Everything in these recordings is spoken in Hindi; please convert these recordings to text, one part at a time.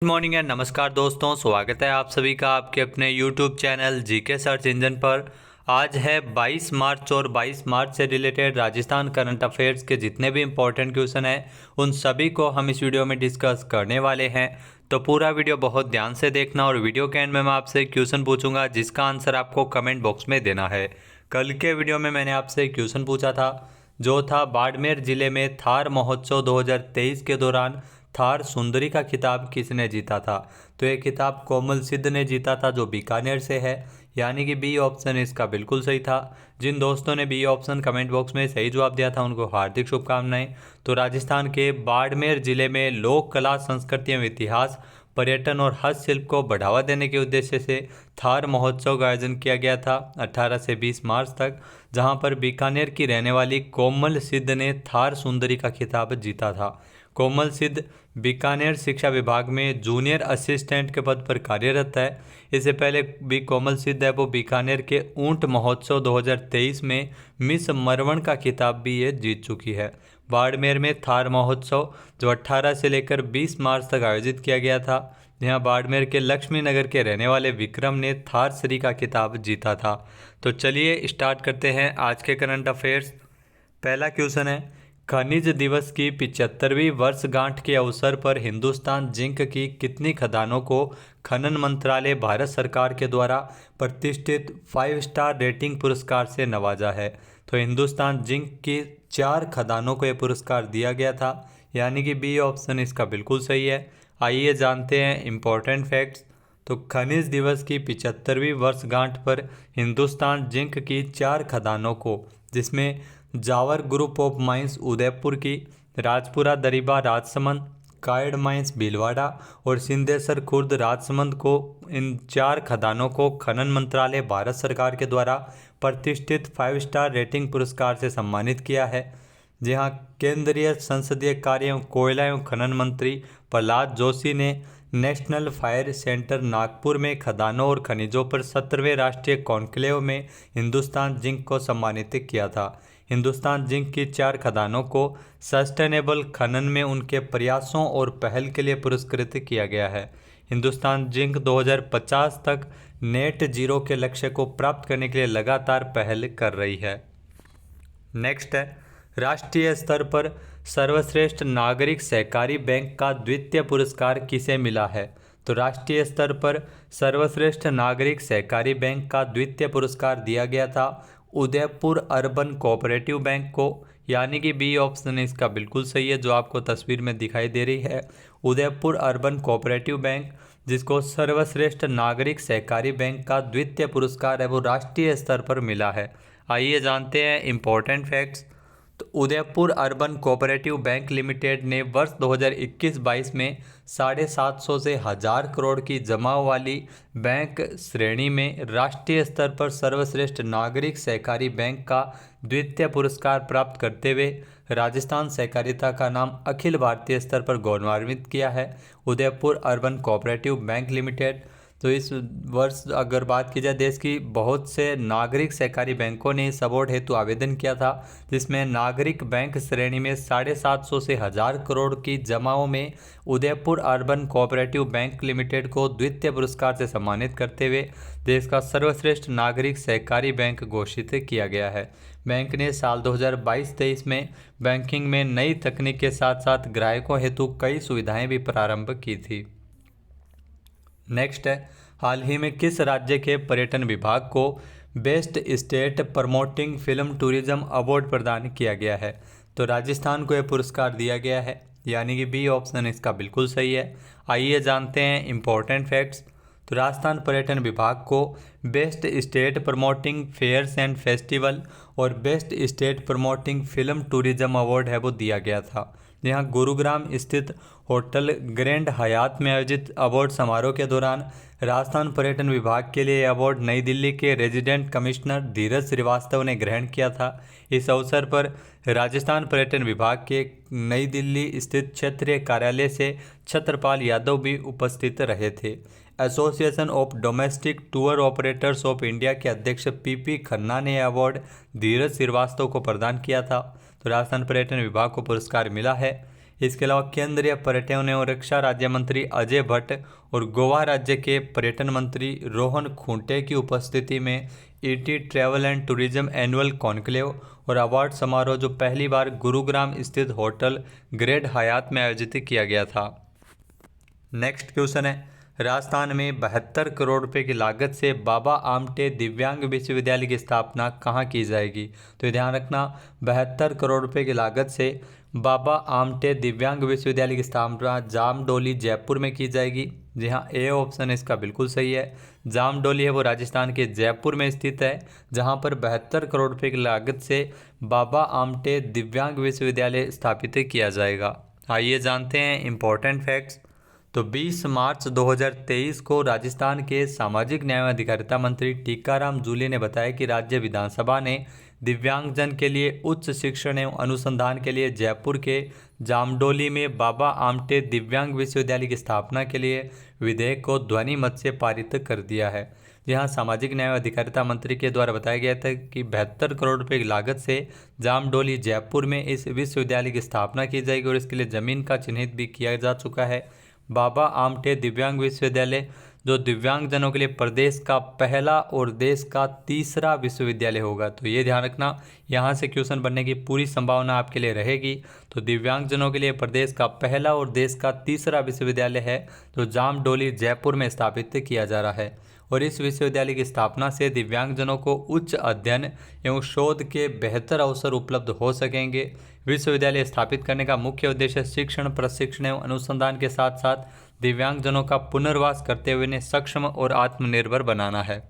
गुड मॉर्निंग एंड नमस्कार दोस्तों, स्वागत है आप सभी का आपके अपने YouTube channel GK search engine पर। आज है 22 मार्च और 22 मार्च से रिलेटेड राजस्थान करंट अफेयर्स के जितने भी इम्पोर्टेंट क्वेश्चन हैं उन सभी को हम इस वीडियो में डिस्कस करने वाले हैं। तो पूरा वीडियो बहुत ध्यान से देखना और वीडियो के एंड में मैं आपसे क्वेश्चन पूछूंगा जिसका आंसर आपको कमेंट बॉक्स में देना है। कल के वीडियो में मैंने आपसे क्वेश्चन पूछा था जो था बाड़मेर जिले में थार महोत्सव 2023 के दौरान थार सुंदरी का खिताब किसने जीता था। तो ये खिताब कोमल सिद्ध ने जीता था जो बीकानेर से है, यानी कि बी ऑप्शन इसका बिल्कुल सही था। जिन दोस्तों ने बी ऑप्शन कमेंट बॉक्स में सही जवाब दिया था उनको हार्दिक शुभकामनाएं। तो राजस्थान के बाड़मेर जिले में लोक कला संस्कृति एवं इतिहास, पर्यटन और हस्तशिल्प को बढ़ावा देने के उद्देश्य से थार महोत्सव का आयोजन किया गया था 18 से 20 मार्च तक, जहां पर बीकानेर की रहने वाली कोमल सिद्ध ने थार सुंदरी का खिताब जीता था। कोमल सिद्ध बीकानेर शिक्षा विभाग में जूनियर असिस्टेंट के पद पर कार्यरत है। इससे पहले भी कोमल सिद्ध है वो बीकानेर के ऊंट महोत्सव 2023 में मिस मरवण का खिताब भी ये जीत चुकी है। बाड़मेर में थार महोत्सव जो 18 से लेकर 20 मार्च तक आयोजित किया गया था, यहाँ बाड़मेर के लक्ष्मी नगर के रहने वाले विक्रम ने थार श्री का खिताब जीता था। तो चलिए स्टार्ट करते हैं आज के करंट अफेयर्स। पहला क्वेश्चन है, खनिज दिवस की 75वीं वर्षगांठ के अवसर पर हिंदुस्तान जिंक की कितनी खदानों को खनन मंत्रालय भारत सरकार के द्वारा प्रतिष्ठित 5 स्टार रेटिंग पुरस्कार से नवाजा है। तो हिंदुस्तान जिंक की 4 खदानों को यह पुरस्कार दिया गया था, यानी कि बी ऑप्शन इसका बिल्कुल सही है। आइए जानते हैं इम्पोर्टेंट फैक्ट्स। तो खनिज दिवस की 75वीं वर्षगांठ पर हिंदुस्तान जिंक की 4 खदानों को, जिसमें Zawar group of mines Udaipur की, राजपुरा दरिबा राजसमंद, कायड माइंस भीलवाड़ा और सिंधेसर खुर्द राजसमंद को, इन 4 खदानों को खनन मंत्रालय भारत सरकार के द्वारा प्रतिष्ठित 5 स्टार रेटिंग पुरस्कार से सम्मानित किया है। जी हाँ, केंद्रीय संसदीय कार्य एवं कोयला एवं खनन मंत्री प्रहलाद जोशी ने नेशनल फायर सेंटर नागपुर में खदानों और खनिजों पर 17वें राष्ट्रीय कॉन्क्लेव में हिंदुस्तान जिंक को सम्मानित किया था। हिंदुस्तान जिंक की 4 खदानों को सस्टेनेबल खनन में उनके प्रयासों और पहल के लिए पुरस्कृत किया गया है। हिंदुस्तान जिंक 2050 तक नेट जीरो के लक्ष्य को प्राप्त करने के लिए लगातार पहल कर रही है। नेक्स्ट है, राष्ट्रीय स्तर पर सर्वश्रेष्ठ नागरिक सहकारी बैंक का द्वितीय पुरस्कार किसे मिला है। तो राष्ट्रीय स्तर पर सर्वश्रेष्ठ नागरिक सहकारी बैंक का द्वितीय पुरस्कार दिया गया था उदयपुर अर्बन कोऑपरेटिव बैंक को, यानी कि बी ऑप्शन इसका बिल्कुल सही है जो आपको तस्वीर में दिखाई दे रही है। उदयपुर अर्बन कोऑपरेटिव बैंक जिसको सर्वश्रेष्ठ नागरिक सहकारी बैंक का द्वितीय पुरस्कार है वो राष्ट्रीय स्तर पर मिला है। आइए जानते हैं इम्पोर्टेंट फैक्ट्स। तो Udaipur urban cooperative bank limited ने वर्ष 2021-22 में 750 से 1000 करोड़ की जमा वाली बैंक श्रेणी में राष्ट्रीय स्तर पर सर्वश्रेष्ठ नागरिक सहकारी बैंक का द्वितीय पुरस्कार प्राप्त करते हुए राजस्थान सहकारिता का नाम अखिल भारतीय स्तर पर गौरवान्वित किया है Udaipur urban cooperative bank limited. तो इस वर्ष अगर बात की जाए, देश की बहुत से नागरिक सहकारी बैंकों ने इस अवार्ड हेतु आवेदन किया था, जिसमें नागरिक बैंक श्रेणी में 750 से 1000 करोड़ की जमाओं में Udaipur urban cooperative bank limited को द्वितीय पुरस्कार से सम्मानित करते हुए देश का सर्वश्रेष्ठ नागरिक सहकारी बैंक घोषित किया गया है। बैंक ने साल 2022-23 में बैंकिंग में नई तकनीक के साथ साथ ग्राहकों हेतु कई सुविधाएं भी प्रारंभ की थी। नेक्स्ट है, हाल ही में किस राज्य के पर्यटन विभाग को best state promoting film tourism award प्रदान किया गया है। तो राजस्थान को यह पुरस्कार दिया गया है, यानी कि बी ऑप्शन इसका बिल्कुल सही है। आइए जानते हैं इम्पोर्टेंट फैक्ट्स। तो राजस्थान पर्यटन विभाग को best state promoting fairs and festival और best state promoting film tourism award है वो दिया गया था। यहाँ गुरुग्राम स्थित होटल ग्रैंड हयात में आयोजित अवार्ड समारोह के दौरान राजस्थान पर्यटन विभाग के लिए अवार्ड नई दिल्ली के रेजिडेंट कमिश्नर धीरज श्रीवास्तव ने ग्रहण किया था। इस अवसर पर राजस्थान पर्यटन विभाग के नई दिल्ली स्थित क्षेत्रीय कार्यालय से छत्रपाल यादव भी उपस्थित रहे थे। Association of domestic tour operators of India के अध्यक्ष पीपी खन्ना ने अवार्ड धीरज श्रीवास्तव को प्रदान किया था। तो राजस्थान पर्यटन विभाग को पुरस्कार मिला है। इसके अलावा केंद्रीय पर्यटन एवं रक्षा राज्य मंत्री अजय भट्ट और गोवा राज्य के पर्यटन मंत्री रोहन खूंटे की उपस्थिति में ET travel and tourism annual conclave और अवार्ड समारोह जो पहली बार गुरुग्राम स्थित होटल ग्रेड हयात में आयोजित किया गया था। नेक्स्ट क्वेश्चन है, राजस्थान में 72 करोड़ रुपए की लागत से बाबा आमटे दिव्यांग विश्वविद्यालय की स्थापना कहाँ की जाएगी? तो ये ध्यान रखना, 72 करोड़ रुपए की लागत से बाबा आमटे दिव्यांग विश्वविद्यालय की स्थापना जामडोली जयपुर में की जाएगी। जी हाँ, ए ऑप्शन इसका बिल्कुल सही है। जामडोली है वो राजस्थान के जयपुर में स्थित है, जहाँ पर 72 करोड़ रुपए की लागत से बाबा आमटे दिव्यांग विश्वविद्यालय स्थापित किया जाएगा। आइए जानते हैं इम्पोर्टेंट फैक्ट्स। तो 20 मार्च 2023 को राजस्थान के सामाजिक न्याय एवं अधिकारिता मंत्री टीकाराम जूली ने बताया कि राज्य विधानसभा ने दिव्यांगजन के लिए उच्च शिक्षण एवं अनुसंधान के लिए जयपुर के जामडोली में बाबा आमटे दिव्यांग विश्वविद्यालय की स्थापना के लिए विधेयक को ध्वनि मत से पारित कर दिया है। जहां सामाजिक न्याय एवं अधिकारिता मंत्री के द्वारा बताया गया था कि 72 करोड़ रुपए की लागत से जामडोली जयपुर में इस विश्वविद्यालय की स्थापना की जाएगी और इसके लिए जमीन का चिन्हित भी किया जा चुका है। बाबा आमटे दिव्यांग विश्वविद्यालय जो दिव्यांगजनों के लिए प्रदेश का पहला और देश का तीसरा विश्वविद्यालय होगा। तो ये ध्यान रखना, यहाँ से क्वेश्चन बनने की पूरी संभावना आपके लिए रहेगी। तो दिव्यांगजनों के लिए प्रदेश का पहला और देश का तीसरा विश्वविद्यालय है जो जामडोली जयपुर में स्थापित किया जा रहा है और इस विश्वविद्यालय की स्थापना से दिव्यांगजनों को उच्च अध्ययन एवं शोध के बेहतर अवसर उपलब्ध हो सकेंगे। विश्वविद्यालय स्थापित करने का मुख्य उद्देश्य शिक्षण, प्रशिक्षण एवं अनुसंधान के साथ साथ दिव्यांगजनों का पुनर्वास करते हुए उन्हें सक्षम और आत्मनिर्भर बनाना है।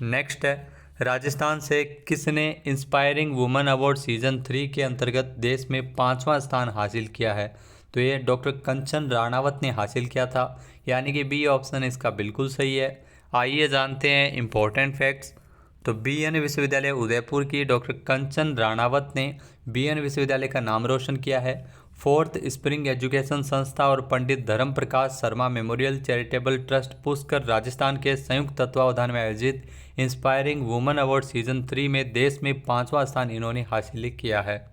नेक्स्ट है, राजस्थान से किसने इंस्पायरिंग वुमन अवार्ड सीजन 3 के अंतर्गत देश में 5वां स्थान हासिल किया है? तो ये डॉक्टर कंचन राणावत ने हासिल किया था, यानी कि बी ऑप्शन इसका बिल्कुल सही है। आइए जानते हैं इम्पोर्टेंट फैक्ट्स। तो बीएन विश्वविद्यालय उदयपुर की डॉक्टर कंचन राणावत ने बीएन विश्वविद्यालय का नाम रोशन किया है। फोर्थ स्प्रिंग एजुकेशन संस्था और Pandit Dharm Prakash Sharma memorial charitable trust Pushkar Rajasthan के संयुक्त तत्वावधान में आयोजित इंस्पायरिंग वुमन अवार्ड सीजन 3 में देश में 5वां स्थान इन्होंने हासिल किया है।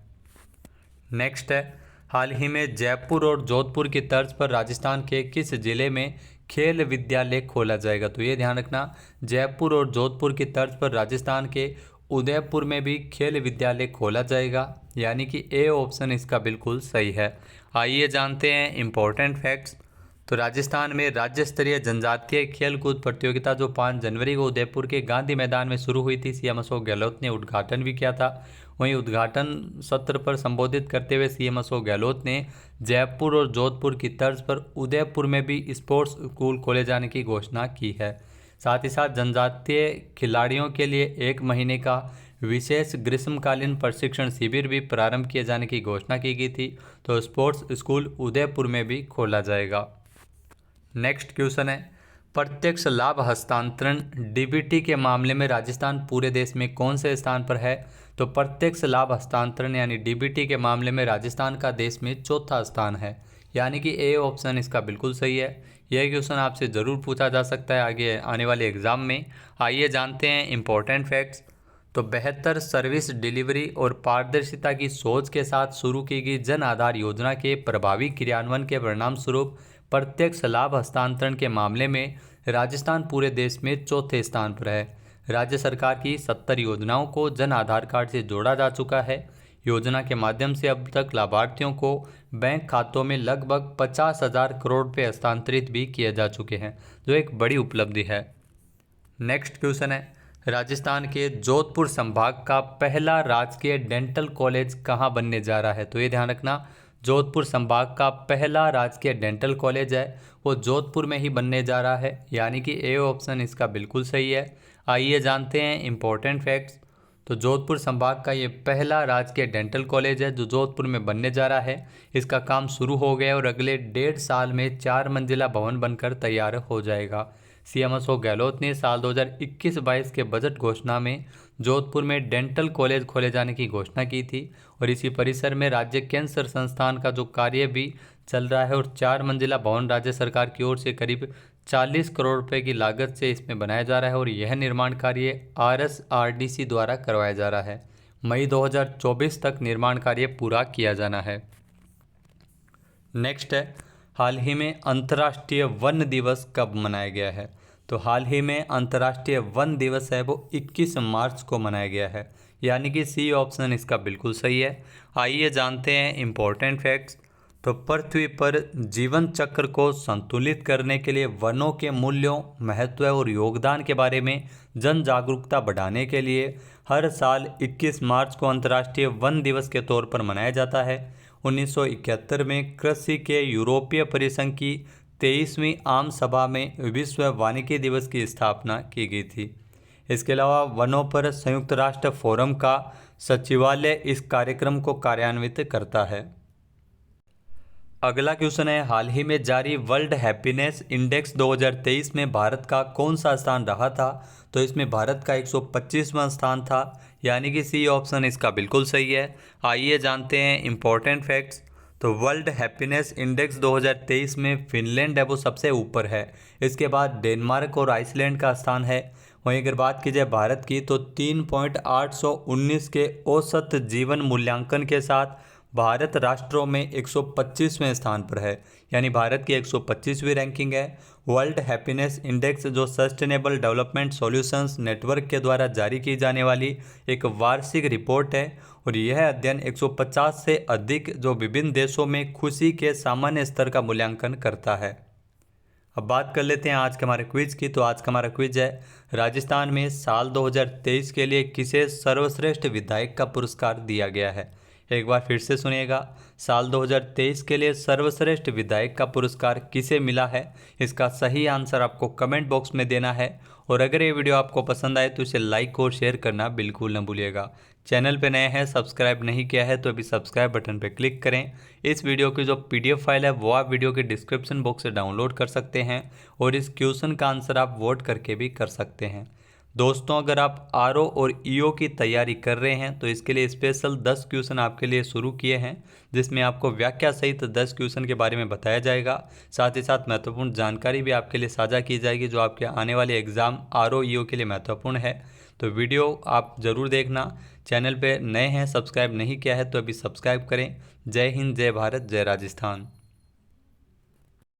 नेक्स्ट है, हाल ही में जयपुर और जोधपुर की तर्ज पर राजस्थान के किस जिले में खेल विद्यालय खोला जाएगा? तो ये ध्यान रखना, जयपुर और जोधपुर की तर्ज पर राजस्थान के उदयपुर में भी खेल विद्यालय खोला जाएगा, यानी कि ए ऑप्शन इसका बिल्कुल सही है। आइए जानते हैं इम्पोर्टेंट फैक्ट्स। तो राजस्थान में राज्य स्तरीय जनजातीय खेलकूद प्रतियोगिता जो 5 जनवरी को उदयपुर के गांधी मैदान में शुरू हुई थी, सीएम अशोक गहलोत ने उद्घाटन भी किया था। वहीं उद्घाटन सत्र पर संबोधित करते हुए सीएम अशोक गहलोत ने जयपुर और जोधपुर की तर्ज पर उदयपुर में भी स्पोर्ट्स स्कूल खोले जाने की घोषणा की है। साथ ही साथ जनजातीय खिलाड़ियों के लिए 1 महीने का विशेष ग्रीष्मकालीन प्रशिक्षण शिविर भी प्रारंभ किए जाने की घोषणा की गई थी। तो स्पोर्ट्स स्कूल उदयपुर में भी खोला जाएगा। नेक्स्ट क्वेश्चन है, प्रत्यक्ष लाभ हस्तांतरण डीबीटी के मामले में राजस्थान पूरे देश में कौन से स्थान पर है? तो प्रत्यक्ष लाभ हस्तांतरण यानी डीबीटी के मामले में राजस्थान का देश में 4था स्थान है, यानी कि ए ऑप्शन इसका बिल्कुल सही है। यह क्वेश्चन आपसे ज़रूर पूछा जा सकता है आगे आने वाले एग्जाम में। आइए जानते हैं इम्पोर्टेंट फैक्ट्स। तो बेहतर सर्विस डिलीवरी और पारदर्शिता की सोच के साथ शुरू की गई जन आधार योजना के प्रभावी क्रियान्वयन के परिणाम स्वरूप प्रत्यक्ष लाभ हस्तांतरण के मामले में राजस्थान पूरे देश में 4थे स्थान पर है। राज्य सरकार की 70 योजनाओं को जन आधार कार्ड से जोड़ा जा चुका है। योजना के माध्यम से अब तक लाभार्थियों को बैंक खातों में लगभग 50,000 करोड़ रुपये हस्तांतरित भी किए जा चुके हैं, जो एक बड़ी उपलब्धि है। नेक्स्ट क्वेश्चन है, राजस्थान के जोधपुर संभाग का पहला राजकीय डेंटल कॉलेज कहाँ बनने जा रहा है? तो ये ध्यान रखना, जोधपुर संभाग का पहला राजकीय डेंटल कॉलेज है वो जोधपुर में ही बनने जा रहा है, यानी कि ए ऑप्शन इसका बिल्कुल सही है। आइए जानते हैं इम्पोर्टेंट फैक्ट्स। तो जोधपुर संभाग का ये पहला राजकीय डेंटल कॉलेज है जो जोधपुर में बनने जा रहा है। इसका काम शुरू हो गया और अगले 1.5 साल में 4 मंजिला भवन बनकर तैयार हो जाएगा। सीएम अशोक गहलोत ने साल 2021-22 के बजट घोषणा में जोधपुर में डेंटल कॉलेज खोले जाने की घोषणा की थी और इसी परिसर में राज्य कैंसर संस्थान का जो कार्य भी चल रहा है और 4 मंजिला भवन राज्य सरकार की ओर से करीब 40 करोड़ रुपए की लागत से इसमें बनाया जा रहा है और यह निर्माण कार्य RSRDC द्वारा करवाया जा रहा है। मई 2024 तक निर्माण कार्य पूरा किया जाना है। नेक्स्ट है, हाल ही में अंतर्राष्ट्रीय वन दिवस कब मनाया गया है? तो हाल ही में अंतर्राष्ट्रीय वन दिवस है वो 21 मार्च को मनाया गया है, यानी कि सी ऑप्शन इसका बिल्कुल सही है। आइए जानते हैं इम्पोर्टेंट फैक्ट्स। तो पृथ्वी पर जीवन चक्र को संतुलित करने के लिए वनों के मूल्यों, महत्व और योगदान के बारे में जन जागरूकता बढ़ाने के लिए हर साल 21 मार्च को अंतर्राष्ट्रीय वन दिवस के तौर पर मनाया जाता है। 1971 में कृषि के यूरोपीय परिसंघ की 23वीं आम सभा में विश्व वानिकी दिवस की स्थापना की गई थी। इसके अलावा वनों पर संयुक्त राष्ट्र फोरम का सचिवालय इस कार्यक्रम को कार्यान्वित करता है। अगला क्वेश्चन है, हाल ही में जारी वर्ल्ड हैप्पीनेस इंडेक्स 2023 में भारत का कौन सा स्थान रहा था? तो इसमें भारत का 125वां स्थान था, यानी कि सी ऑप्शन इसका बिल्कुल सही है। आइए जानते हैं इम्पोर्टेंट फैक्ट्स। तो वर्ल्ड हैप्पीनेस इंडेक्स 2023 में फिनलैंड है वो सबसे ऊपर है। इसके बाद डेनमार्क और आइसलैंड का स्थान है। वहीं अगर बात की जाए भारत की तो 3.819 के औसत जीवन मूल्यांकन के साथ भारत राष्ट्रों में 125वें स्थान पर है, यानी भारत की 125वीं रैंकिंग है। वर्ल्ड हैप्पीनेस इंडेक्स जो सस्टेनेबल डेवलपमेंट सॉल्यूशंस नेटवर्क के द्वारा जारी की जाने वाली एक वार्षिक रिपोर्ट है और यह अध्ययन 150 से अधिक जो विभिन्न देशों में खुशी के सामान्य स्तर का मूल्यांकन करता है। अब बात कर लेते हैं आज के हमारे क्विज की। तो आज का हमारा क्विज है, राजस्थान में साल 2023 के लिए किसे सर्वश्रेष्ठ विधायक का पुरस्कार दिया गया है? एक बार फिर से सुनिएगा, साल 2023 के लिए सर्वश्रेष्ठ विधायक का पुरस्कार किसे मिला है? इसका सही आंसर आपको कमेंट बॉक्स में देना है। और अगर ये वीडियो आपको पसंद आए तो इसे लाइक और शेयर करना बिल्कुल न भूलिएगा। चैनल पे नए हैं, सब्सक्राइब नहीं किया है तो अभी सब्सक्राइब बटन पे क्लिक करें। इस वीडियो की जो पीडीएफ फाइल है वो आप वीडियो के डिस्क्रिप्शन बॉक्स से डाउनलोड कर सकते हैं और इस क्वेश्चन का आंसर आप वोट करके भी कर सकते हैं। दोस्तों, अगर आप आरओ और ईओ की तैयारी कर रहे हैं तो इसके लिए स्पेशल 10 क्वेश्चन आपके लिए शुरू किए हैं, जिसमें आपको व्याख्या सहित 10 क्वेश्चन के बारे में बताया जाएगा। साथ ही साथ महत्वपूर्ण जानकारी भी आपके लिए साझा की जाएगी जो आपके आने वाले एग्जाम आरओ ईओ के लिए महत्वपूर्ण है। तो वीडियो आप ज़रूर देखना। चैनल पे नए हैं, सब्सक्राइब नहीं किया है तो अभी सब्सक्राइब करें। जय हिंद, जय भारत, जय राजस्थान।